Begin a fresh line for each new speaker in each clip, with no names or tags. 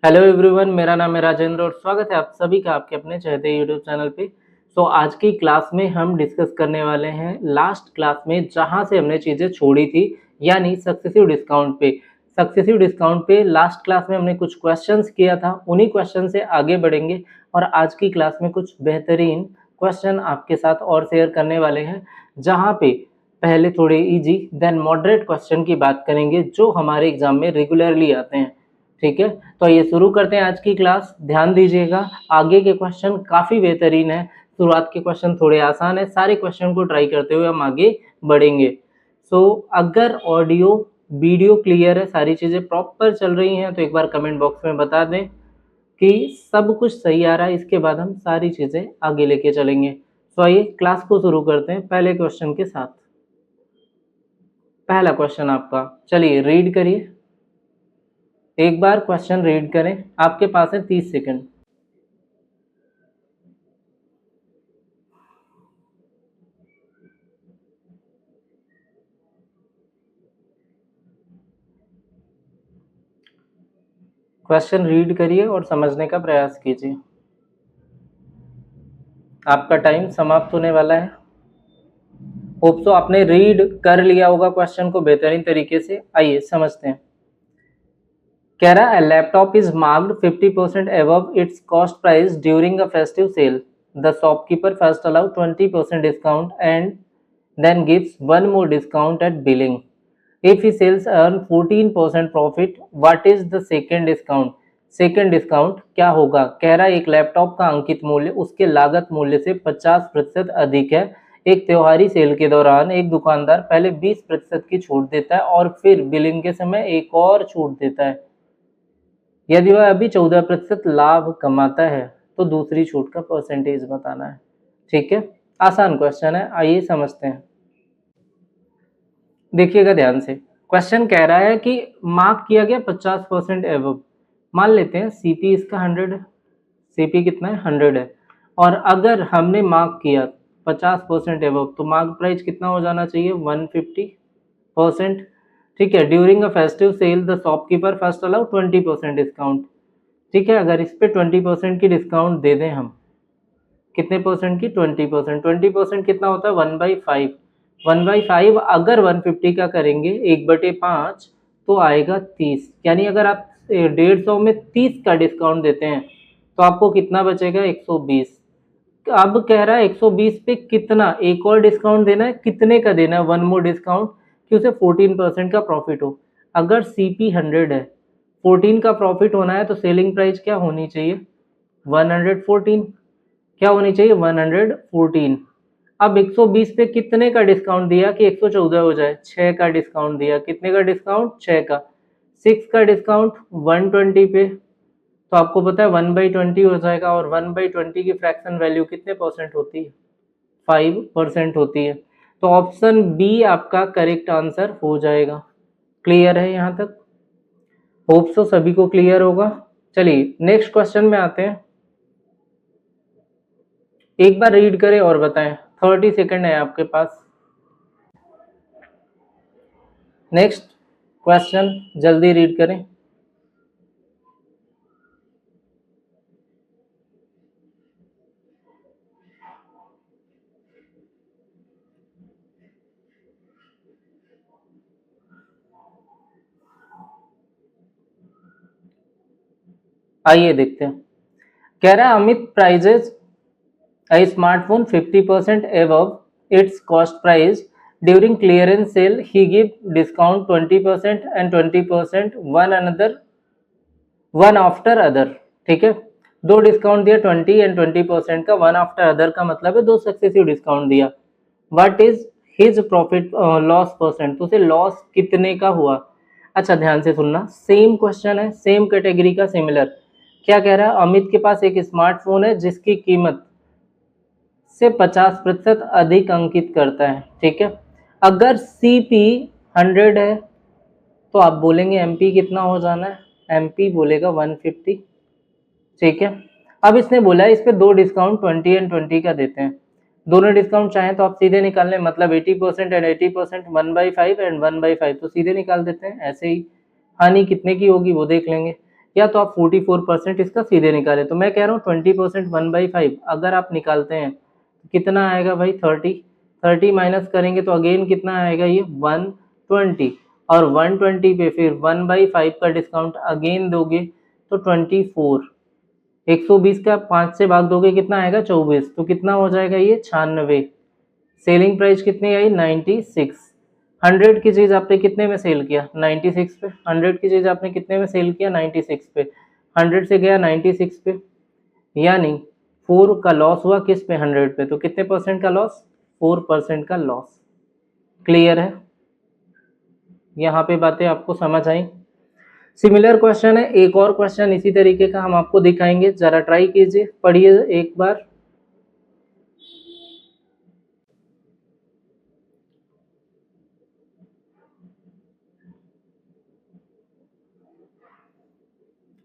Hello everyone, मेरा नाम है राजेंद्र और स्वागत है आप सभी का आपके अपने चहेते यूट्यूब चैनल पे। आज की क्लास में हम डिस्कस करने वाले हैं लास्ट क्लास में जहां से हमने चीज़ें छोड़ी थी, यानी सक्सेसिव डिस्काउंट पे। सक्सेसिव डिस्काउंट पे लास्ट क्लास में हमने कुछ क्वेश्चंस किया था, उन्हीं क्वेश्चन से आगे बढ़ेंगे और आज की क्लास में कुछ बेहतरीन क्वेश्चन आपके साथ और शेयर करने वाले हैं, जहाँ पे पहले थोड़े इजी देन मॉडरेट क्वेश्चन की बात करेंगे जो हमारे एग्जाम में रेगुलरली आते हैं। ठीक है, तो ये शुरू करते हैं आज की क्लास। ध्यान दीजिएगा, आगे के क्वेश्चन काफ़ी बेहतरीन है, शुरुआत के क्वेश्चन थोड़े आसान है, सारे क्वेश्चन को ट्राई करते हुए हम आगे बढ़ेंगे। अगर ऑडियो वीडियो क्लियर है, सारी चीज़ें प्रॉपर चल रही हैं तो एक बार कमेंट बॉक्स में बता दें कि सब कुछ सही आ रहा है, इसके बाद हम सारी चीज़ें आगे लेके चलेंगे। आइए क्लास को शुरू करते हैं पहले क्वेश्चन के साथ। पहला क्वेश्चन आपका, चलिए रीड करिए, एक बार क्वेश्चन रीड करें, आपके पास है 30 सेकंड। क्वेश्चन रीड करिए और समझने का प्रयास कीजिए। आपका टाइम समाप्त होने वाला है। होप सो आपने रीड कर लिया होगा क्वेश्चन को बेहतरीन तरीके से। आइए समझते हैं। कह रहा है laptop is marked 50% above its cost price during a festive sale. The shopkeeper first allow 20% discount and then gives one more discount at billing. If he sells earn 14% profit, what is the second discount? Second discount क्या होगा? कह रहा है एक laptop का अंकित मूल्य उसके लागत मूल्य से 50% अधिक है। एक त्योहारी सेल के दौरान एक दुकानदार पहले 20% की छूट देता है और फिर बिलिंग के समय एक और छूट देता है। यदि वह अभी 14% लाभ कमाता है तो दूसरी छूट का परसेंटेज बताना है। ठीक है, आसान क्वेश्चन है, आइए समझते हैं। देखिएगा ध्यान से, क्वेश्चन कह रहा है कि मार्क किया गया 50% एवब, मान लेते हैं सीपी इसका 100 है, सीपी कितना है 100 है, और अगर हमने मार्क किया 50% एवब तो मार्क प्राइस कितना हो जाना चाहिए 150%। ठीक है, during a festive cell the shopkeeper first allow 20% discount. ठीक है, अगर इस पे 20% की डिस्काउंट दे दें हम, कितने परसेंट की 20%, 20% कितना होता है 1/5, 1/5 अगर 150 का करेंगे 1/5 तो आएगा 30, यानी अगर आप 150 में 30 का डिस्काउंट देते हैं तो आपको कितना बचेगा 120। अब कह रहा है 120 पे कितना एक और डिस्काउंट देना है, कितने का देना है वन मोर डिस्काउंट कि उसे 14% का प्रॉफिट हो। अगर सीपी 100 है, 14 का प्रॉफिट होना है तो सेलिंग प्राइस क्या होनी चाहिए 114, क्या होनी चाहिए 114। अब 120 पे कितने का डिस्काउंट दिया कि 114 हो जाए, 6 का डिस्काउंट दिया, कितने का डिस्काउंट 6 का, 6 का डिस्काउंट 120 पे, तो आपको पता है 1/20 हो जाएगा और 1/20 की फ्रैक्शन वैल्यू कितने परसेंट होती है 5% होती है। तो ऑप्शन बी आपका करेक्ट आंसर हो जाएगा। क्लियर है यहाँ तक? होप सो सभी को क्लियर होगा। चलिए नेक्स्ट क्वेश्चन में आते हैं, एक बार रीड करें और बताएं, 30 सेकंड है आपके पास। नेक्स्ट क्वेश्चन जल्दी रीड करें। आइए देखते हैं। कह रहा है Amit prizes a smartphone 50% above its cost price during clearance sale. He give discount 20% and 20% one after other। ठीक है, दो डिस्काउंट दिया 20 एंड 20% का, वन आफ्टर अदर का मतलब है दो सक्सेसिव डिस्काउंट दिया। What is his profit loss percent, तो उसे लॉस कितने का हुआ। अच्छा ध्यान से सुनना, सेम क्वेश्चन है, सेम कैटेगरी का, सिमिलर। क्या कह रहा है, अमित के पास एक स्मार्टफोन है जिसकी कीमत से 50% अधिक अंकित करता है। ठीक है, अगर सीपी 100 है तो आप बोलेंगे एमपी कितना हो जाना है, एमपी बोलेगा 150। ठीक है, अब इसने बोला है इस पे दो डिस्काउंट 20 एंड 20 का देते हैं, दोनों डिस्काउंट चाहें तो आप सीधे निकाल लें, मतलब 80% एंड 80%, 1/5 एंड 1/5 तो सीधे निकाल देते हैं। ऐसे ही हानि कितने की होगी वो देख लेंगे, या तो आप 44% इसका सीधे निकाले। तो मैं कह रहा हूँ 20% 1/5 अगर आप निकालते हैं तो कितना आएगा भाई 30 माइनस करेंगे तो अगेन कितना आएगा ये 120 और 120 पे फिर 1/5 का डिस्काउंट अगेन दोगे तो 24। 120 का 5 से भाग दोगे कितना आएगा 24, तो कितना हो जाएगा ये 96। सेलिंग प्राइस कितनी आई 96। 100 की चीज आपने कितने में सेल किया 96 पे। 100 की चीज आपने कितने में सेल किया 96 पे। 100 से गया 96 पे, यानी 4 का लॉस हुआ किस पे 100 पे, तो कितने परसेंट का लॉस 4% का लॉस। क्लियर है, यहाँ पे बातें आपको समझ आई। सिमिलर क्वेश्चन है, एक और क्वेश्चन इसी तरीके का हम आपको दिखाएंगे, जरा ट्राई कीजिए, पढ़िए एक बार।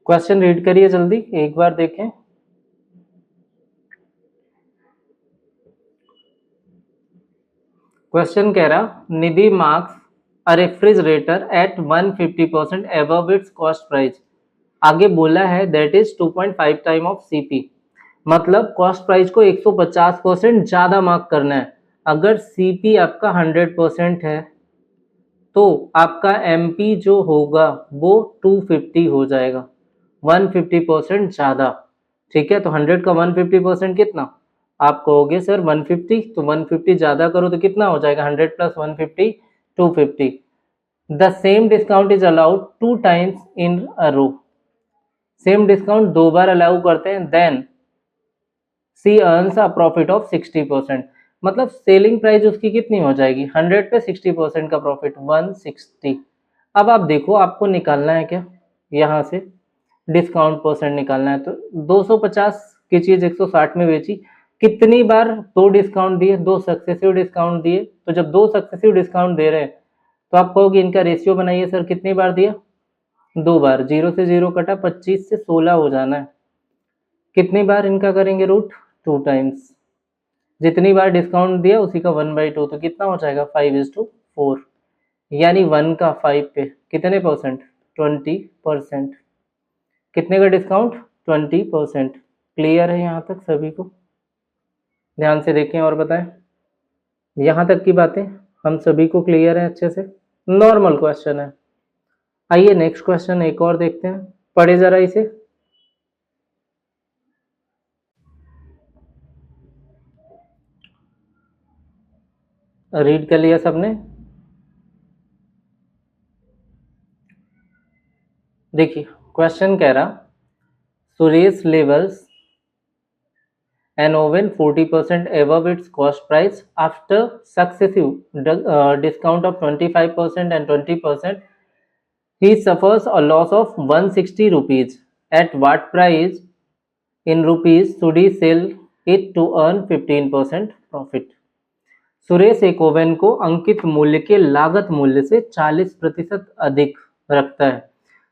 क्वेश्चन रीड करिए जल्दी एक बार देखें। क्वेश्चन कह रहा Nidhi marks a refrigerator at 150% above its cost price. आगे बोला है that is 2.5 time of CP, मतलब कॉस्ट प्राइस को 150% ज्यादा मार्क करना है। अगर सीपी आपका 100% है तो आपका एमपी जो होगा वो 250 हो जाएगा, 150% ज्यादा। ठीक है, तो 100 का 150% कितना, आप कहोगे सर 150, तो 150 ज्यादा करो तो कितना हो जाएगा 100 plus 150 250। The same discount is allowed 2 times in a row. Same discount 2 बार अलाउ करते हैं, then she earns a profit of 60%। मतलब सेलिंग प्राइस उसकी कितनी हो जाएगी 100 पे 60% का प्रॉफिट 160। अब आप देखो आपको निकालना है क्या, यहाँ से डिस्काउंट परसेंट निकालना है। तो 250 की चीज 160 में बेची, कितनी बार दो डिस्काउंट दिए, दो सक्सेसिव डिस्काउंट दिए। तो जब दो सक्सेसिव डिस्काउंट दे रहे हैं तो आप कहोगे इनका रेशियो बनाइए सर, कितनी बार दिया 2 बार, 0 से 0 कटा 25 से 16 हो जाना है। कितनी बार इनका करेंगे रूट 2 टाइम्स, जितनी बार डिस्काउंट दिया उसी का 1/2, तो कितना हो जाएगा 5:4, यानी 1 का 5 पे कितने परसेंट 20%। कितने का डिस्काउंट 20%। क्लियर है यहाँ तक सभी को, ध्यान से देखें और बताएं। यहाँ तक की बातें हम सभी को क्लियर है अच्छे से, नॉर्मल क्वेश्चन है। आइए नेक्स्ट क्वेश्चन एक और देखते हैं, पढ़े जरा इसे। रीड कर लिया सबने, देखिए क्वेश्चन कह रहा Suresh levels an oven 40% above its cost price after successive discount of 25% and 20%. He suffers a loss of 160 rupees. At what price in rupees should he sell it to earn 15% profit? Suresh एक oven को अंकित मूल्य के लागत मूल्य से 40% अधिक रखता है।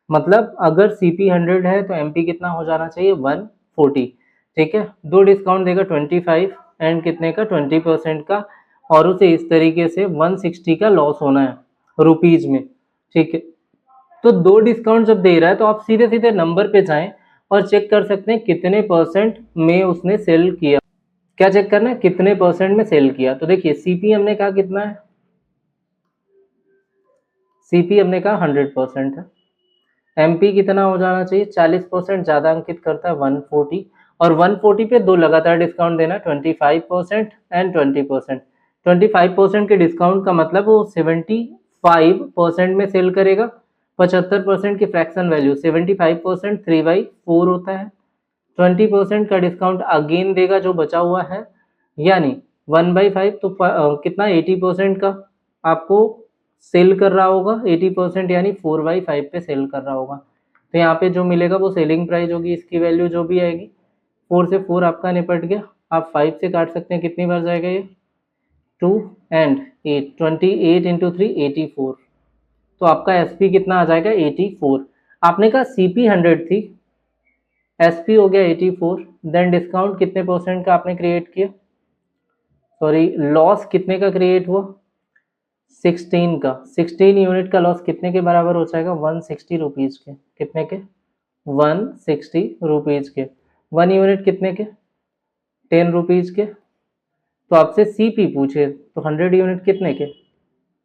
मतलब अगर सीपी 100 है तो एमपी कितना हो जाना चाहिए 140। ठीक है, दो डिस्काउंट देगा 25 एंड कितने का 20% का, और उसे इस तरीके से 160 का लॉस होना है रुपीज में। ठीक है, तो दो डिस्काउंट जब दे रहा है तो आप सीधे सीधे नंबर पे जाएं और चेक कर सकते हैं कितने परसेंट में उसने सेल किया। क्या चेक करना है, कितने परसेंट में सेल किया। तो देखिए सीपी हमने कहा कितना है, सीपी हमने कहा 100% है। एमपी कितना हो जाना चाहिए 40% ज्यादा अंकित करता है 140, और 140 पे दो लगातार डिस्काउंट देना 25% एंड 20%। 25% के डिस्काउंट का मतलब वो 75% में सेल करेगा। 75% की फ्रैक्शन वैल्यू 75% 3/4 होता है। 20% का डिस्काउंट अगेन देगा जो बचा हुआ है, यानी 1/5, तो कितना 80% का आपको सेल कर रहा होगा, 80% यानी 4/5 पे सेल कर रहा होगा। तो यहाँ पे जो मिलेगा वो सेलिंग प्राइस होगी, इसकी वैल्यू जो भी आएगी। 4 से 4 आपका निपट गया, आप 5 से काट सकते हैं, कितनी बार जाएगा ये 2 एंड 8, 28 इंटू 3 84। तो आपका एसपी कितना आ जाएगा 84। आपने कहा सीपी 100 थी, एसपी हो गया 84, देन डिस्काउंट कितने परसेंट का आपने क्रिएट किया, सॉरी लॉस कितने का क्रिएट हुआ 16 का। 16 यूनिट का लॉस कितने के बराबर हो जाएगा 160 रुपीज के, कितने के 160 रुपीज के। 1 यूनिट कितने के? 10 रुपीज के। तो आपसे सीपी पूछे तो 100 यूनिट कितने के?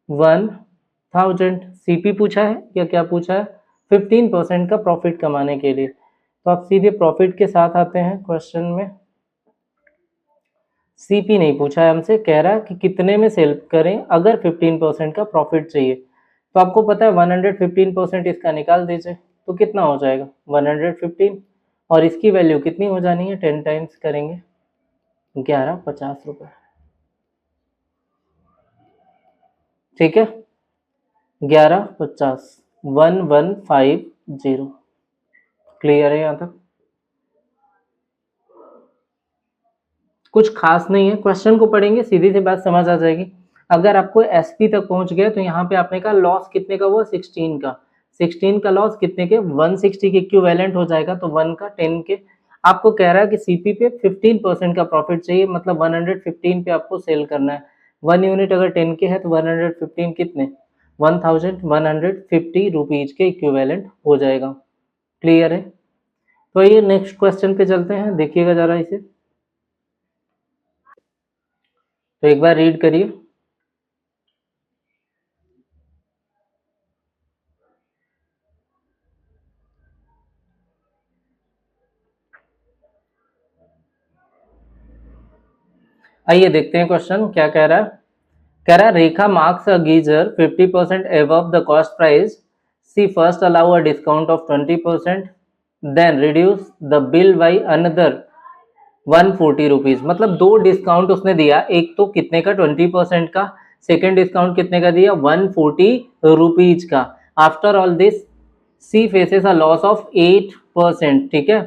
1000। सीपी पूछा है या क्या पूछा है? 15% का प्रॉफिट कमाने के लिए। तो आप सीधे प्रॉफिट के साथ आते हैं क्वेश्चन में। सीपी नहीं पूछा है हमसे, कह रहा है कि कितने में सेल करें अगर 15% का प्रॉफिट चाहिए। तो आपको पता है 115% इसका निकाल दीजिए तो कितना हो जाएगा? 115। और इसकी वैल्यू कितनी हो जानी है? 10 टाइम्स करेंगे 1150 रुपये। ठीक है, 1150, 1150। क्लियर है यहाँ तक? कुछ खास नहीं है, क्वेश्चन को पढ़ेंगे सीधी सी बात समझ आ जाएगी। अगर आपको एसपी तक पहुंच गया तो यहाँ पे आपने कहा लॉस कितने का हुआ? 16 का। 16 का लॉस कितने के? 160 के इक्विवेलेंट हो जाएगा, तो 1 का 10 के। आपको कह रहा है कि सीपी पे 15% का प्रॉफिट चाहिए, मतलब 115 पे आपको सेल करना है। 1 यूनिट अगर 10 के है तो 115 कितने? 1150 रुपीज के इक्विवेलेंट हो जाएगा। क्लियर है? तो ये नेक्स्ट क्वेश्चन पे चलते हैं, देखिएगा जरा इसे। तो एक बार रीड करिए। आइए देखते हैं क्वेश्चन क्या कह रहा है। कह रहा है Rekha marks a geyser 50% above the cost price. She first allow a discount of 20%, then reduce the bill by another 140 rupees. मतलब दो डिस्काउंट उसने दिया, एक तो कितने का? 20% का। सेकेंड डिस्काउंट कितने का दिया? 140 रुपीज का। After all this she faces a loss of 8%। ठीक है,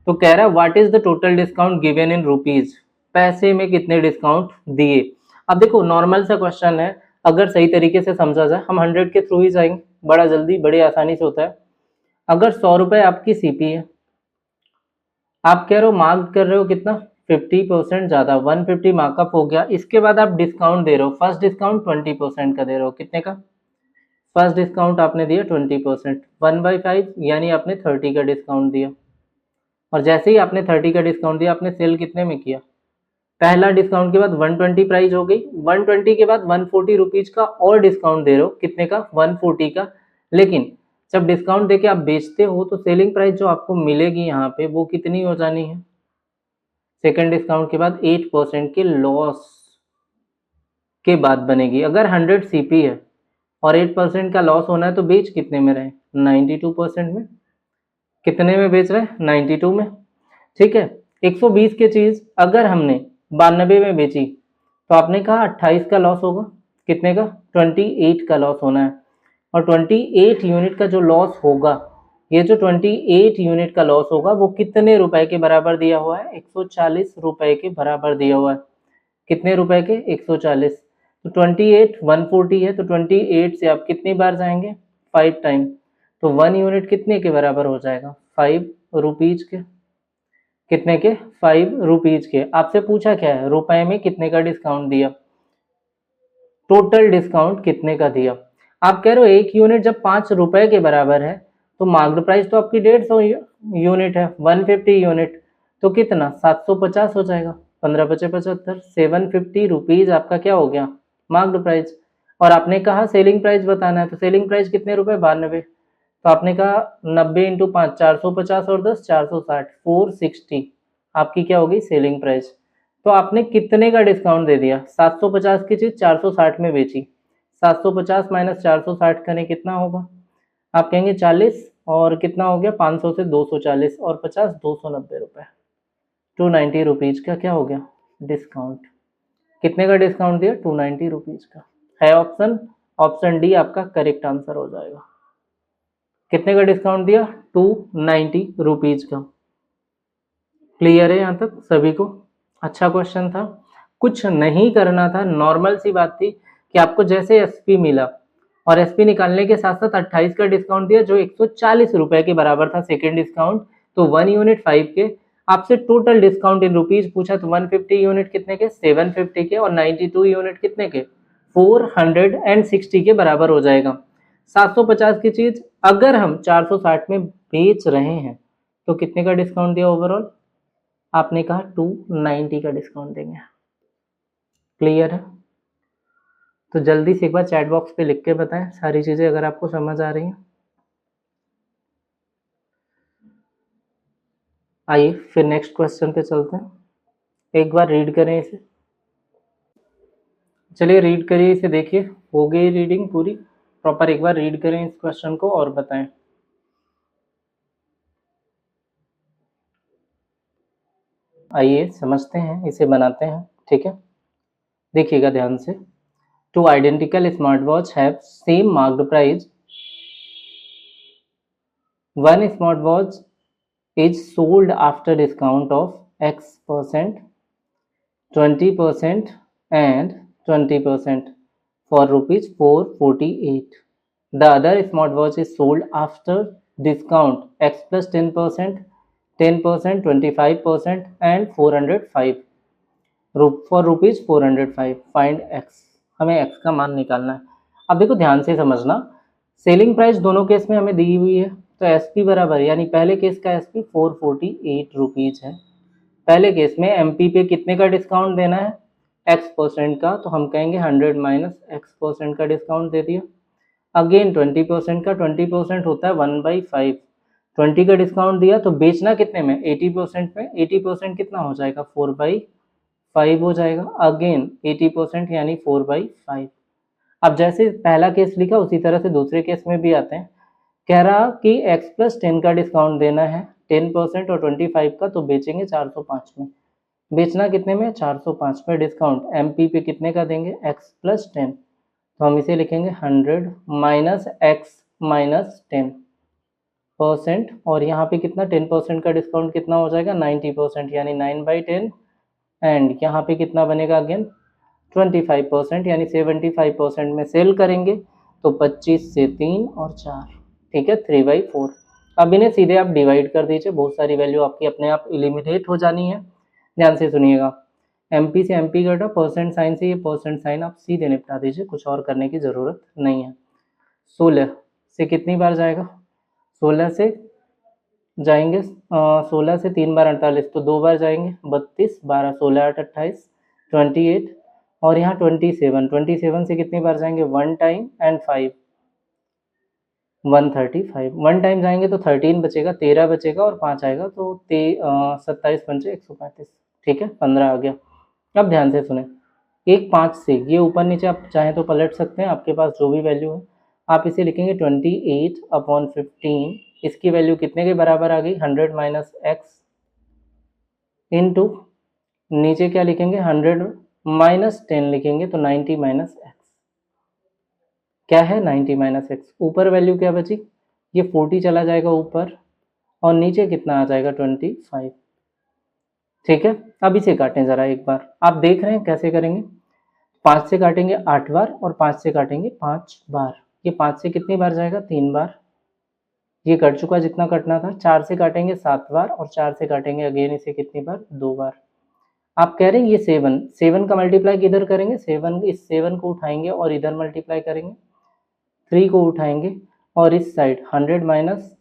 तो कह रहा है what is the total discount given in rupees? पैसे में कितने डिस्काउंट दिए? अब देखो नॉर्मल सा क्वेश्चन है, अगर सही तरीके से समझा जाए, हम 100 के थ्रू ही जाएंगे, बड़ा जल्दी बड़ी आसानी से होता है। अगर 100 रुपए आपकी सीपी है, आप कह रहे हो मार्क कर रहे हो कितना? 50% ज्यादा, 150 मार्कअप हो गया। इसके बाद आप डिस्काउंट दे रहे हो, फर्स्ट डिस्काउंट 20% का दे रहे हो। कितने का? फर्स्ट डिस्काउंट आपने दिया 20%, 1/5 यानी आपने 30 का डिस्काउंट दिया। और जैसे ही आपने 30 का डिस्काउंट दिया, आपने सेल कितने में किया? पहला डिस्काउंट के बाद 120 प्राइस हो गई, 120 के बाद 140 रुपीज का और डिस्काउंट दे रहे हो। कितने का? 140 का। लेकिन जब डिस्काउंट देके आप बेचते हो तो सेलिंग प्राइस जो आपको मिलेगी यहाँ पे वो कितनी हो जानी है? सेकेंड डिस्काउंट के बाद 8% के लॉस के बाद बनेगी। अगर 100 सीपी है और 8% का लॉस होना है तो बेच कितने में रहे? 92% में। कितने में बेच रहे हैं? 92 में। ठीक है, 120 की चीज अगर हमने 92 में बेची तो आपने कहा 28 का लॉस होगा। कितने का? 28 का लॉस होना है। और 28 यूनिट का जो लॉस होगा, ये जो 28 यूनिट का लॉस होगा वो कितने रुपए के बराबर दिया हुआ है? 140 रुपए के बराबर दिया हुआ है। कितने रुपए के? 140। तो 28 140 है, तो 28 से आप कितनी बार जाएंगे? 5 टाइम। तो 1 यूनिट कितने के बराबर हो जाएगा? 5 रुपीज के। कितने के? 5 रुपीज के। आपसे पूछा क्या है? रुपए में कितने का डिस्काउंट दिया, टोटल डिस्काउंट कितने का दिया। आप कह रहे हो एक यूनिट जब 5 रुपए के बराबर है तो मार्क्ड प्राइस तो आपकी 150 यूनिट है, 150 यूनिट, तो कितना? 750 हो जाएगा। 15 बचे 75, 750 रुपीज आपका क्या हो गया? Marked price. और आपने कहा सेलिंग प्राइस बताना है, तो सेलिंग प्राइस कितने रुपए? 92। तो आपने कहा 90 इंटू 5, 450 और 10, 460, 460 आपकी क्या होगी? Selling price. तो आपने कितने का डिस्काउंट दे दिया? 750 की चीज 460 में बेची। 750 माइनस 460 करें कितना होगा? आप कहेंगे 40, और कितना हो गया? 500 से 240 और 50, 290 रुपए। 290 रुपीज का क्या हो गया? डिस्काउंट। कितने का डिस्काउंट दिया? 290 रुपीज का। है ऑप्शन, ऑप्शन डी आपका करेक्ट आंसर हो जाएगा। कितने का डिस्काउंट दिया? 290 रुपीज का। क्लियर है यहाँ तक सभी को? अच्छा क्वेश्चन था, कुछ नहीं करना था, नॉर्मल सी बात थी कि आपको जैसे एसपी मिला और एसपी निकालने के साथ साथ 28 का डिस्काउंट दिया जो 140 रुपए के बराबर था सेकेंड डिस्काउंट, तो 1 यूनिट 5 के। आपसे टोटल डिस्काउंट इन रुपीज पूछा तो 150 यूनिट कितने के? 750 के। और 92 यूनिट कितने के? 460 के बराबर हो जाएगा। 750 की चीज अगर हम 460 में बेच रहे हैं तो कितने का डिस्काउंट दिया ओवरऑल? आपने कहा 290 का डिस्काउंट देंगे। क्लियर है? तो जल्दी से एक बार चैट बॉक्स पे लिख के बताएं सारी चीजें अगर आपको समझ आ रही हैं। आइए फिर नेक्स्ट क्वेश्चन पे चलते हैं, एक बार रीड करें इसे। चलिए रीड करिए इसे, देखिए हो गई रीडिंग पूरी प्रॉपर, एक बार रीड करें इस क्वेश्चन को और बताएं। आइए समझते हैं, इसे बनाते हैं, ठीक है। देखिएगा ध्यान से। Two identical smart watch have same marked price, one smart watch is sold after discount of X%, 20% and 20% for rupees 448. The other smartwatch is sold after discount X plus 10%, 10%, 25% and 405 for rupees 405. Find X. हमें X का मान निकालना है। अब देखो ध्यान से समझना, सेलिंग प्राइस दोनों केस में हमें दी हुई है, तो एसपी बराबर यानी पहले केस का एसपी 448 रुपीज है। पहले केस में एमपी पे कितने का डिस्काउंट देना है? X% का, तो हम कहेंगे 100 माइनस X% का डिस्काउंट दे दिया। अगेन 20% का, 20% होता है 1/5, 20 का डिस्काउंट दिया तो बेचना कितने में? 80% में, 80% कितना हो जाएगा? 4/5 हो जाएगा। अगेन 80% यानी 4/5। अब जैसे पहला केस लिखा उसी तरह से दूसरे केस में भी आते हैं। कह रहा कि x प्लस 10 का डिस्काउंट देना है 10% और 25 का, तो बेचेंगे 405 में। बेचना कितने में? 405 में। डिस्काउंट एमपी पे कितने का देंगे? x प्लस 10, तो हम इसे लिखेंगे 100 माइनस x माइनस 10%, और यहाँ पे कितना 10% का डिस्काउंट कितना हो जाएगा? 90%, यानी 9/10, एंड यहाँ पे कितना बनेगा? अगेन 25% यानी 75% में सेल करेंगे, तो 25 से 3 और 4, ठीक है, 3/4। अब इन्हें सीधे आप डिवाइड कर दीजिए, बहुत सारी वैल्यू आपकी अपने आप एलिमिनेट हो जानी है। ध्यान से सुनिएगा, एमपी से एमपी घटा, परसेंट साइन से ये परसेंट साइन आप सीधे निपटा दीजिए, कुछ और करने की ज़रूरत नहीं है। 16 से कितनी बार जाएगा? 16 से जाएंगे 16 से 3 बार 48, तो 2 बार जाएंगे, 32, 12, 16, 8, 28, 28, और यहाँ 27 से कितनी बार जाएंगे? 1 टाइम एंड 5, 135, 1 टाइम जाएंगे तो 13 बचेगा, 13 बचेगा और 5 आएगा, तो 27 पंचे 135, ठीक है, 15 आ गया। अब ध्यान से सुने, एक 5 से ये ऊपर नीचे आप चाहें तो पलट सकते हैं, आपके पास जो भी वैल्यू है आप इसे लिखेंगे 28/15, इसकी वैल्यू कितने के बराबर आ गई? 100 माइनस एक्स इंटू नीचे क्या लिखेंगे? 100 माइनस 10 लिखेंगे, तो 90 माइनस एक्स। क्या है? 90 माइनस एक्स। ऊपर वैल्यू क्या बची? ये 40 चला जाएगा ऊपर, और नीचे कितना आ जाएगा? 25, ठीक है। अब इसे काटें ज़रा एक बार, आप देख रहे हैं कैसे करेंगे। 5 से काटेंगे 8 बार और 5 से काटेंगे 5 बार। ये 5 से कितनी बार जाएगा? 3 बार, ये कट चुका जितना कटना था। 4 से काटेंगे 7 बार और 4 से काटेंगे अगेन इसे कितनी बार? 2 बार। आप कह रहे हैं ये 7 का मल्टीप्लाई किधर करेंगे? 7, इस 7 को उठाएंगे और इधर मल्टीप्लाई करेंगे, 3 को उठाएंगे और इस साइड 100 माइनस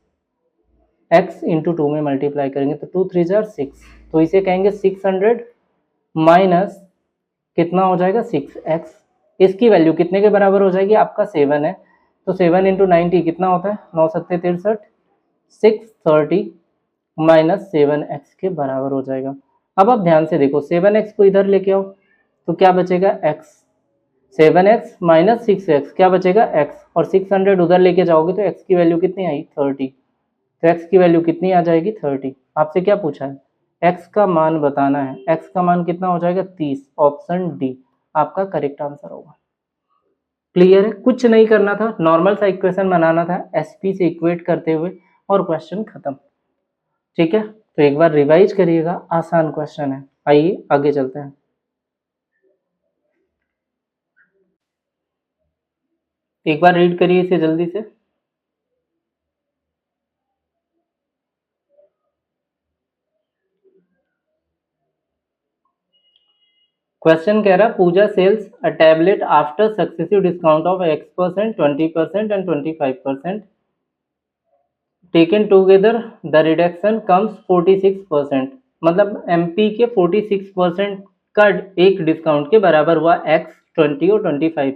x इंटू 2 में मल्टीप्लाई करेंगे, तो 2 3 जार 6, तो इसे कहेंगे 600 माइनस कितना हो जाएगा? 6x। इसकी वैल्यू कितने के बराबर हो जाएगी? आपका 7 है, तो 7 इंटू 90 कितना होता है? 9 सत्ते 63, 630 माइनस 7x के बराबर हो जाएगा। अब आप ध्यान से देखो, 7x को इधर लेके आओ तो क्या बचेगा? x, 7x माइनस 6x, क्या बचेगा? x, और 600 उधर लेके जाओगे तो x की वैल्यू कितनी आई? 30, तो x की वैल्यू कितनी आ जाएगी? 30। आपसे क्या पूछा है? x का मान बताना है। x का मान कितना हो जाएगा? 30, ऑप्शन डी आपका करेक्ट आंसर होगा। क्लियर है? कुछ नहीं करना था, नॉर्मल सा इक्वेशन बनाना था एसपी से इक्वेट करते हुए, और क्वेश्चन खत्म, ठीक है। तो एक बार रिवाइज करिएगा, आसान क्वेश्चन है। आइए आगे चलते हैं। एक बार रीड करिए इसे जल्दी से। क्वेश्चन कह रहा Pooja sells a tablet after successive discount of X%, 20% and 25%। Taken together the reduction comes 46%, मतलब एमपी के 46% का एक डिस्काउंट के बराबर हुआ एक्स 20 और 25।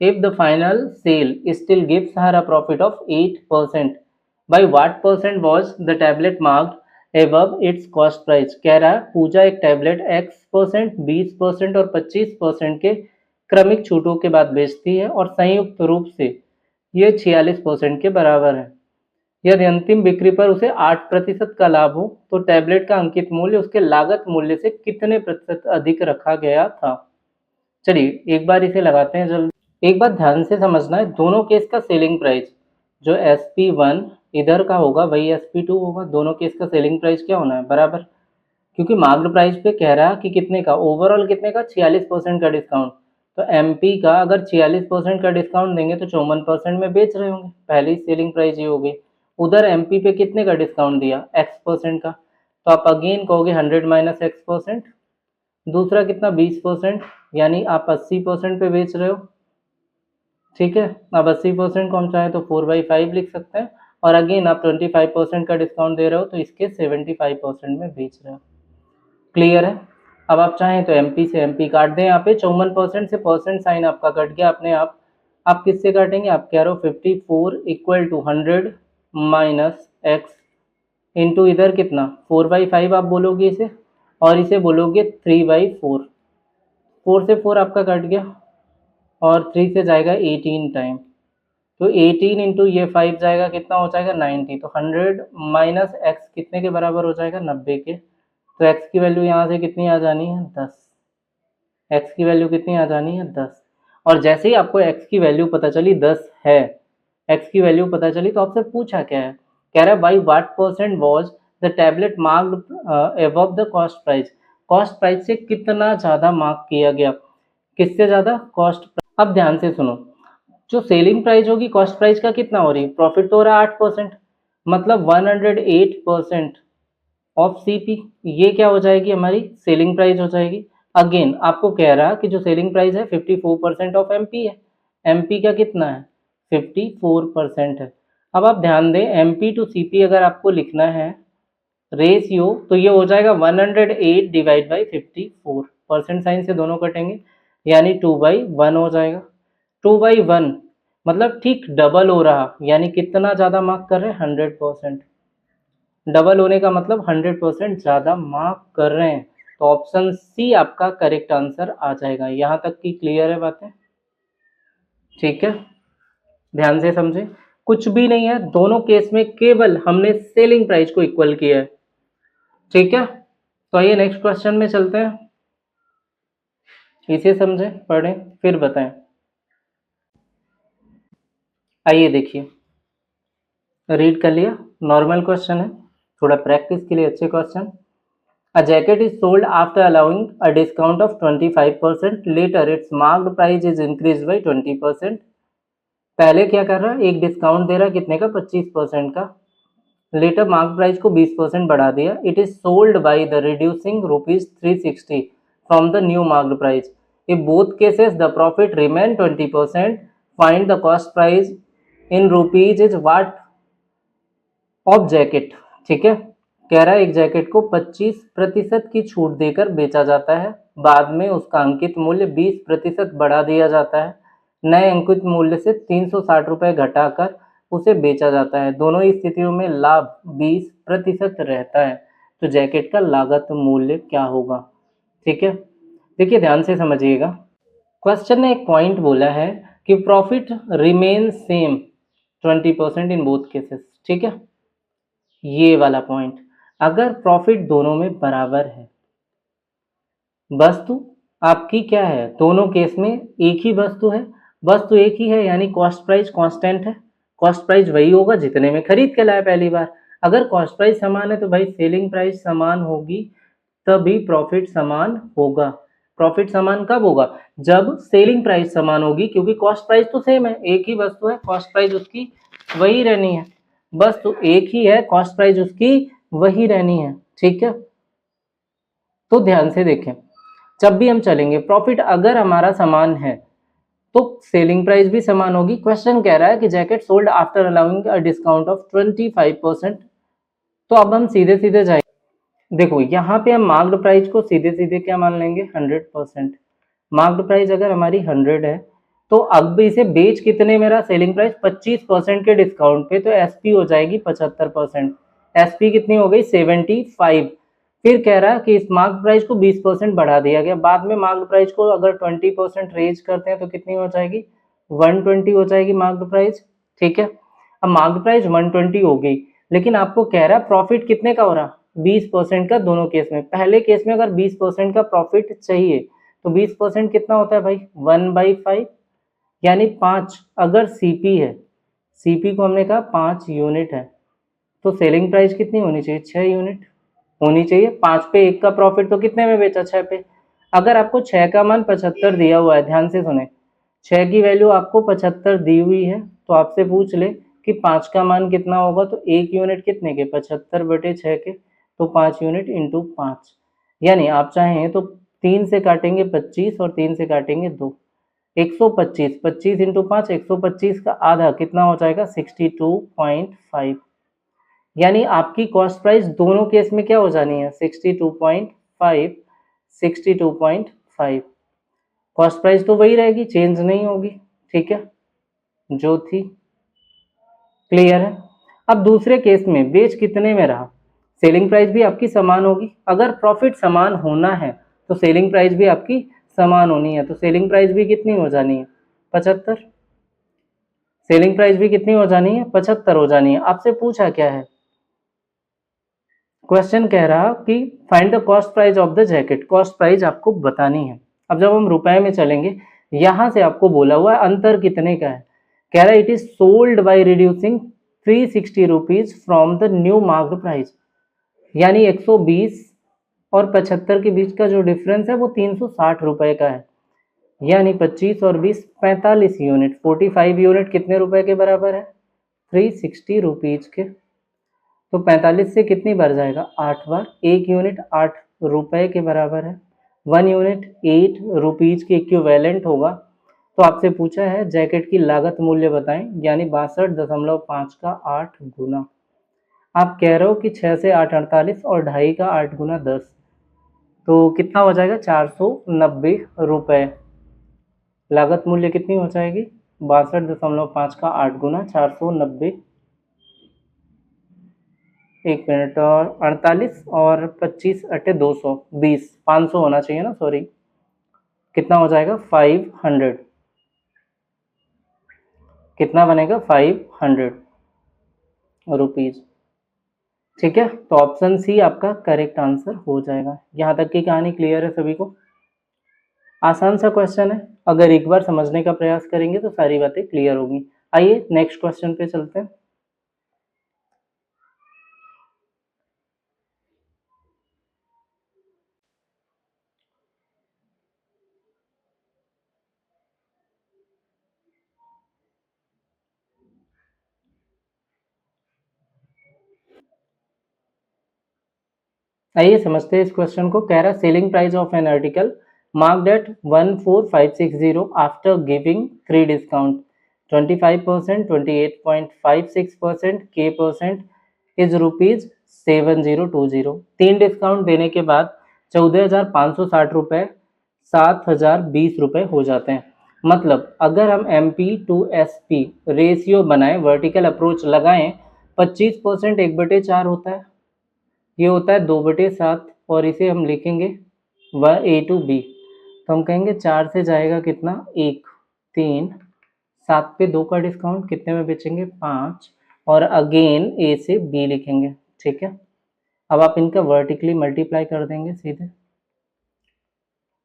If the final sale still gives her a profit of 8%, by what percent was the tablet marked above its cost price. कह रहा है पूजा एक टैबलेट x%, 20% और 25% के क्रमिक छूटों के बाद बेचती है और संयुक्त रूप से ये 46% के बराबर है। यदि अंतिम बिक्री पर उसे 8% का लाभ हो तो टैबलेट का अंकित मूल्य उसके लागत मूल्य से कितने प्रतिशत अधिक रखा गया था। चलिए एक बार इसे लगाते हैं जल्दी। एक बात ध्यान से समझना है, दोनों केस का सेलिंग प्राइस जो SP1 इधर का होगा वही SP2 होगा। दोनों केस का सेलिंग प्राइस क्या होना है, बराबर, क्योंकि मार्क्ड प्राइस पे कह रहा है कि कितने का, ओवरऑल कितने का, 46% का डिस्काउंट। तो एमपी का अगर 46% का डिस्काउंट देंगे तो 54% में बेच रहे होंगे, पहली सेलिंग प्राइस ये होगी। उधर एमपी पे कितने का डिस्काउंट दिया, x% का, तो आप अगेन कहोगे 100 माइनस x%। दूसरा कितना, 20%, यानी आप 80% पे बेच रहे हो। ठीक है, अब 80% को हम चाहें तो 4/5 लिख सकते हैं, और अगेन आप 25% का डिस्काउंट दे रहे हो तो इसके 75% में बेच रहे हो। क्लियर है। अब आप चाहें तो एमपी से एमपी काट दें, यहाँ पे 54% से परसेंट साइन आपका कट गया अपने आप किससे काटेंगे, आप कह रहे हो 54 equal to 100 minus x into इधर कितना 4/5 आप बोलोगे इसे, और इसे बोलोगे 3/4। 4 से 4 आपका कट गया और 3 से जाएगा 18 टाइम, तो 18 इंटू ये 5 जाएगा, कितना हो जाएगा 90। तो 100 माइनस एक्स कितने के बराबर हो जाएगा, 90 के। तो x की वैल्यू यहाँ से कितनी आ जानी है, 10। x की वैल्यू कितनी आ जानी है, 10। और जैसे ही आपको x की वैल्यू पता चली 10 है, x की वैल्यू पता चली तो आपसे पूछा क्या है, कह रहा है by what percent was the tablet marked above the cost price. Cost price से कितना ज़्यादा मार्क किया गया, किससे ज़्यादा, कॉस्ट। अब ध्यान से सुनो, जो सेलिंग प्राइस होगी कॉस्ट प्राइस का कितना हो रही है, प्रॉफिट तो हो रहा है 8%, मतलब 108% ऑफ सीपी, ये क्या हो जाएगी, हमारी सेलिंग प्राइस हो जाएगी। अगेन आपको कह रहा कि जो सेलिंग प्राइस है 54% ऑफ एमपी है, एमपी का कितना है, 54% है। अब आप ध्यान दें, एमपी टू सीपी अगर आपको लिखना है रेशियो तो ये हो जाएगा 108 डिवाइड बाई 54, परसेंट साइन से दोनों कटेंगे, यानी 2/1 हो जाएगा। 2/1 मतलब ठीक डबल हो रहा, यानी कितना ज़्यादा मार्क कर रहे हैं, 100%। डबल होने का मतलब 100% ज़्यादा मार्क कर रहे हैं, तो ऑप्शन सी आपका करेक्ट आंसर आ जाएगा। यहाँ तक की क्लियर है बातें, ठीक है, ध्यान से समझे, कुछ भी नहीं है, दोनों केस में केवल हमने सेलिंग प्राइस को इक्वल किया है। ठीक है, तो आइए नेक्स्ट क्वेश्चन में चलते हैं, इसे समझें, पढ़ें, फिर बताएं। आइए देखिए, रीड कर लिया, नॉर्मल क्वेश्चन है, थोड़ा प्रैक्टिस के लिए अच्छे question. A jacket is sold after allowing a discount of 25%. Later, its marked price is increased by 20%. पहले क्या कर रहा है, एक डिस्काउंट दे रहा है, कितने का, 25% का। लेटर मार्क प्राइस को 20% बढ़ा दिया। It is sold by the reducing ₹360 from the new marked price. In both cases the profit remain 20%. Find the cost price in rupees is what of jacket. ठीक है, कह रहा है एक जैकेट को 25% की छूट देकर बेचा जाता है, बाद में उसका अंकित मूल्य 20% बढ़ा दिया जाता है, नए अंकित मूल्य से 360 रुपये घटाकर उसे बेचा जाता है। दोनों ही स्थितियों में लाभ 20% रहता है, तो जैकेट का लागत मूल्य क्या होगा। ठीक है, देखिए ध्यान से समझिएगा, क्वेश्चन ने एक पॉइंट बोला है कि profit remain same 20% in both cases. ठीक है, ये वाला पॉइंट, अगर प्रॉफिट दोनों में बराबर है, वस्तु आपकी क्या है, दोनों केस में एक ही वस्तु है, वस्तु एक ही है, यानी कॉस्ट प्राइस कांस्टेंट है, कॉस्ट प्राइस वही होगा जितने में खरीद के लाए पहली बार। अगर कॉस्ट प्राइस समान है तो भाई सेलिंग प्राइस समान होगी, तभी प्रॉफिट समान होगा। प्रॉफिट समान कब होगा, जब सेलिंग प्राइस समान होगी, क्योंकि कॉस्ट प्राइस तो सेम है, एक ही वस्तु है, कॉस्ट प्राइस उसकी वही रहनी है, वस्तु एक ही है, कॉस्ट प्राइस उसकी वही रहनी है। ठीक है, तो ध्यान से देखें, जब भी हम चलेंगे प्रॉफिट अगर हमारा समान है तो सेलिंग प्राइस भी समान होगी। क्वेश्चन कह रहा है कि jacket sold after allowing a discount of 25%। तो अब हम सीधे सीधे जाएंगे, देखो यहाँ पे हम मार्क्ड प्राइस को सीधे सीधे क्या मान लेंगे, 100%। मार्क्ड प्राइस अगर हमारी 100 है तो अब इसे बेच कितने मेरा, सेलिंग प्राइस 25% के डिस्काउंट पे, तो एसपी हो जाएगी 75%। एसपी कितनी हो गई, 75। फिर कह रहा है कि इस मार्क्ड प्राइस को 20% बढ़ा दिया गया। बाद में मार्क्ड प्राइस को अगर 20% रेज करते हैं तो कितनी हो जाएगी, 120 हो जाएगी मार्क्ड प्राइस। ठीक है, अब मार्क्ड प्राइस 120 हो गई, लेकिन आपको कह रहा है प्रॉफिट कितने का हो रहा, 20% का। दोनों केस में, पहले केस में अगर 20% का प्रॉफिट चाहिए तो 20% कितना होता है भाई, 1/5 यानी 5। अगर सीपी है, सीपी को हमने कहा 5 यूनिट है, तो सेलिंग प्राइस कितनी होनी चाहिए, 6 यूनिट होनी चाहिए। 5 पे 1 का प्रॉफिट तो कितने में बेचा, 6 पे। अगर आपको 6 का मान 75 दिया हुआ है, ध्यान से सुने, 6 की वैल्यू आपको 75 दी हुई है, तो आपसे पूछ ले कि 5 का मान कितना होगा, तो 1 यूनिट कितने के, 75/6 के, तो 5 यूनिट इंटू 5। यानी आप चाहें तो 3 से काटेंगे 25 और 3 से काटेंगे 2, 125। 25 इंटू 5, 125 का आधा कितना हो जाएगा, 62.5। यानी आपकी कॉस्ट प्राइस दोनों केस में क्या हो जानी है, 62.5। 62.5 कॉस्ट प्राइस तो वही रहेगी, चेंज नहीं होगी। ठीक है, जो थी, क्लियर है। अब दूसरे केस में बेच कितने में रहा, सेलिंग प्राइस भी आपकी समान होगी। अगर प्रॉफिट समान होना है तो सेलिंग प्राइस भी आपकी समान होनी है, तो सेलिंग प्राइस भी कितनी हो जानी है, 75। सेलिंग प्राइस भी कितनी हो जानी है, 75 हो जानी है। आपसे पूछा क्या है, क्वेश्चन कह रहा कि find the cost price of the jacket, cost price आपको बतानी है। अब जब हम रुपए में चलेंगे, यहां से आपको बोला हुआ है अंतर कितने का है। कह रहा है it is sold by reducing 360 rupees from the new marked price. यानी 120 और 75 के बीच का जो डिफरेंस है वो 360 रुपए का है। यानी 25 और 20, 45 यूनिट, 45 यूनिट कितने रुपए के बराबर है, 360 रुपीज के। तो 45 से कितनी बार जाएगा, 8 बार। 1 यूनिट 8 रुपए के बराबर है, 1 यूनिट 8 रुपीज के इक्विवेलेंट होगा। तो आपसे पूछा है जैकेट की लागत मूल्य बताएं, यानी 62.5 का 8 गुना। आप कह रहे हो कि 6 से 8 48 और 2.5 का 8 गुना 10, तो कितना हो जाएगा, 490 रुपए। लागत मूल्य कितनी हो जाएगी, 62.5 का 8 गुना 490। 1 मिनट, और 48 और 25 अटे 220, 500 होना चाहिए ना, सॉरी। कितना हो जाएगा, 500। कितना बनेगा, 500 रुपीज। ठीक है, तो ऑप्शन सी आपका करेक्ट आंसर हो जाएगा। यहाँ तक की कहानी क्लियर है सभी को। आसान सा क्वेश्चन है, अगर एक बार समझने का प्रयास करेंगे तो सारी बातें क्लियर होगी। आइए नेक्स्ट क्वेश्चन पे चलते हैं। आइए समझते हैं इस क्वेश्चन को। कह रहा है selling price of an article marked at 14560 after giving 3 discount 25%, 28.56%, K percent is rupees 7020। 3 discount देने के बाद 14,560 रुपए 7,020 रुपए हो जाते हैं। मतलब अगर हम MP टू SP रेशियो बनाएं, वर्टिकल अप्रोच लगाएं, 25% 1/4 होता है, ये होता है 2/7, और इसे हम लिखेंगे A टू B। तो हम कहेंगे 4 से जाएगा कितना, 1, 3, 7 पे 2 का डिस्काउंट, कितने में बेचेंगे, 5, और अगेन A से B लिखेंगे। ठीक है, अब आप इनका वर्टिकली मल्टीप्लाई कर देंगे सीधे,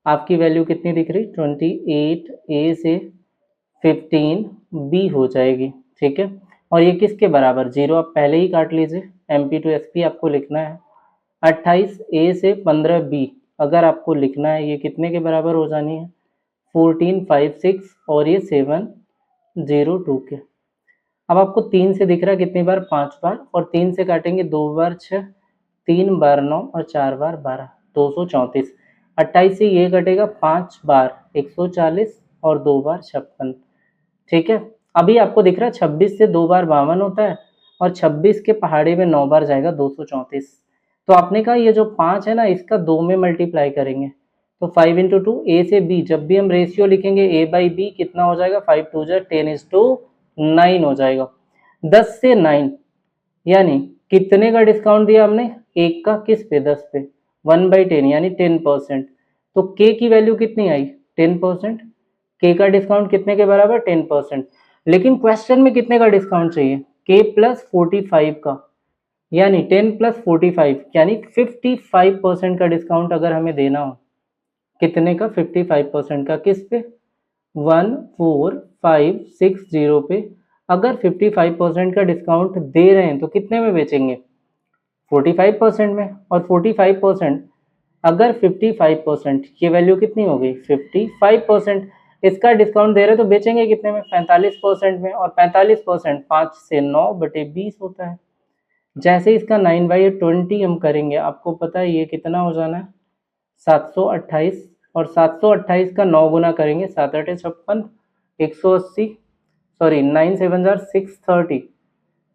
आपकी वैल्यू कितनी दिख रही, 28 A से 15 B हो जाएगी। ठीक है, और ये किसके बराबर, 0 आप पहले ही काट लीजिए, MP टू SP आपको लिखना है। 28 A से 15 B अगर आपको लिखना है, ये कितने के बराबर हो जानी है, 1456, और ये 702 के। अब आपको 3 से दिख रहा है कितनी बार, 5 बार, और 3 से काटेंगे 2 बार 6, 3 बार 9, और 4 बार 12, 234। 28 से ये कटेगा 5 बार 140, और 2 बार 56। ठीक है, अभी आपको दिख रहा है 26 से 2 बार 52 होता है और 26 के पहाड़े में 9 बार जाएगा 234। तो आपने कहा ये जो 5 है ना इसका 2 में मल्टीप्लाई करेंगे तो 5 इंटू 2 ए से बी, जब भी हम रेशियो लिखेंगे ए बाई बी कितना हो जाएगा 5 2 जा 10:9 हो जाएगा। 10 से 9 यानी कितने का डिस्काउंट दिया हमने, एक का, किस पे, 10 पे, 1/10 यानी 10%। तो के की वैल्यू कितनी आई 10%, के का डिस्काउंट कितने के बराबर 10%। लेकिन क्वेश्चन में कितने का डिस्काउंट चाहिए, के प्लस 45 का, यानी 10 प्लस 45 यानी 55% का डिस्काउंट अगर हमें देना हो, कितने का 55% का, किस पे 14560 पे। अगर 55% का डिस्काउंट दे रहे हैं तो कितने में बेचेंगे 45% में, और 45% अगर 55% ये वैल्यू कितनी हो गई 55%, इसका डिस्काउंट दे रहे तो बेचेंगे कितने में 45% में, और 45% 5 से 9/20 होता है। जैसे इसका 9/20 हम करेंगे आपको पता है ये कितना हो जाना है 728, और 728 का 9 गुना करेंगे 7 8 56 180, सॉरी 9 7 630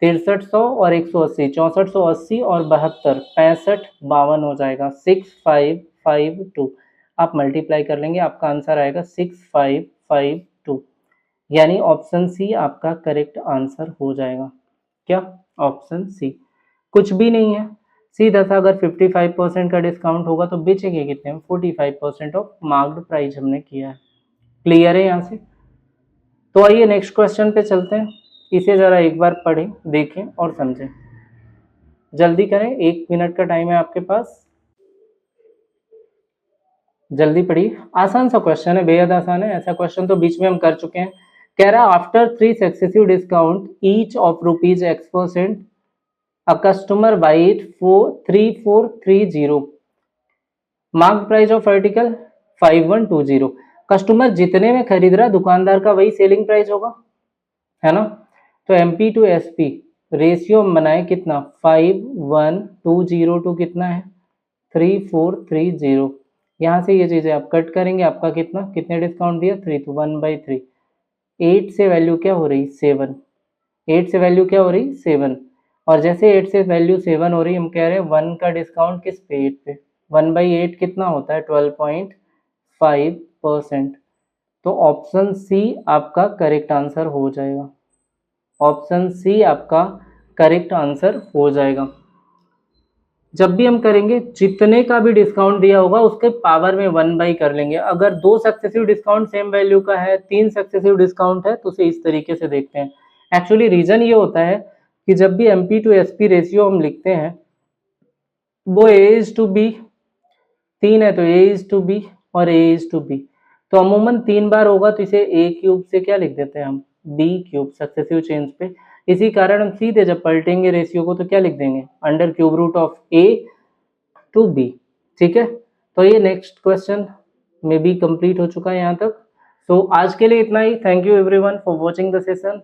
6300 और 180 6480 और 72 65 52 हो जाएगा 6552। आप मल्टीप्लाई कर लेंगे आपका आंसर आएगा 6552, यानी ऑप्शन सी आपका करेक्ट आंसर हो जाएगा। क्या, ऑप्शन सी, कुछ भी नहीं है, सीधा सा अगर 55% का डिस्काउंट होगा तो बेचेंगे कितने में 45% ऑफ मार्क्ड प्राइस हमने किया है। क्लियर है यहाँ से। तो आइए नेक्स्ट क्वेश्चन पे चलते हैं, इसे ज़रा एक बार पढ़ें देखें और समझें, जल्दी करें 1 मिनट का टाइम है आपके पास, जल्दी पढ़िए। आसान सा क्वेश्चन है, बेहद आसान है, ऐसा क्वेश्चन तो बीच में हम कर चुके हैं। कह रहा after 3 successive discount each of ₹X% a customer buy it for 3430, mark price of article 5120। Customer जितने में खरीद रहा है दुकानदार का वही सेलिंग प्राइस होगा, है ना। तो MP to SP रेशियो हम बनाए कितना 5120 टू कितना है 3430। यहाँ से ये चीज़ें आप कट करेंगे, आपका कितना, कितने डिस्काउंट दिया 3 तो 1/3। 8 से वैल्यू क्या हो रही 7, 8 से वैल्यू क्या हो रही 7, और जैसे 8 से वैल्यू 7 हो रही हम कह रहे हैं 1 का डिस्काउंट किस पे 8 पे, 1/8 कितना होता है 12.5%। तो ऑप्शन सी आपका करेक्ट आंसर हो जाएगा, ऑप्शन सी आपका करेक्ट आंसर हो जाएगा। जब भी हम करेंगे जितने का भी डिस्काउंट दिया होगा उसके पावर में 1 कर लेंगे। अगर 2 सक्सेसिव डिस्काउंट सेम वैल्यू का है, 3 सक्सेसिव डिस्काउंट है तो उसे इस तरीके से देखते हैं। एक्चुअली रीजन ये होता है कि जब भी MP to SP रेशियो हम लिखते हैं वो A/B, 3 है तो A/B और A/B, तो अमूमन 3 बार होगा तो इसे A³ से क्या लिख देते हैं हम B³ सक्सेसिव चेंज पे। इसी कारण हम सीधे जब पलटेंगे रेशियो को तो क्या लिख देंगे √ऑफ A/B। ठीक है, तो ये नेक्स्ट क्वेश्चन में भी कंप्लीट हो चुका है यहाँ तक। तो आज के लिए इतना ही। Thank you everyone for watching the session.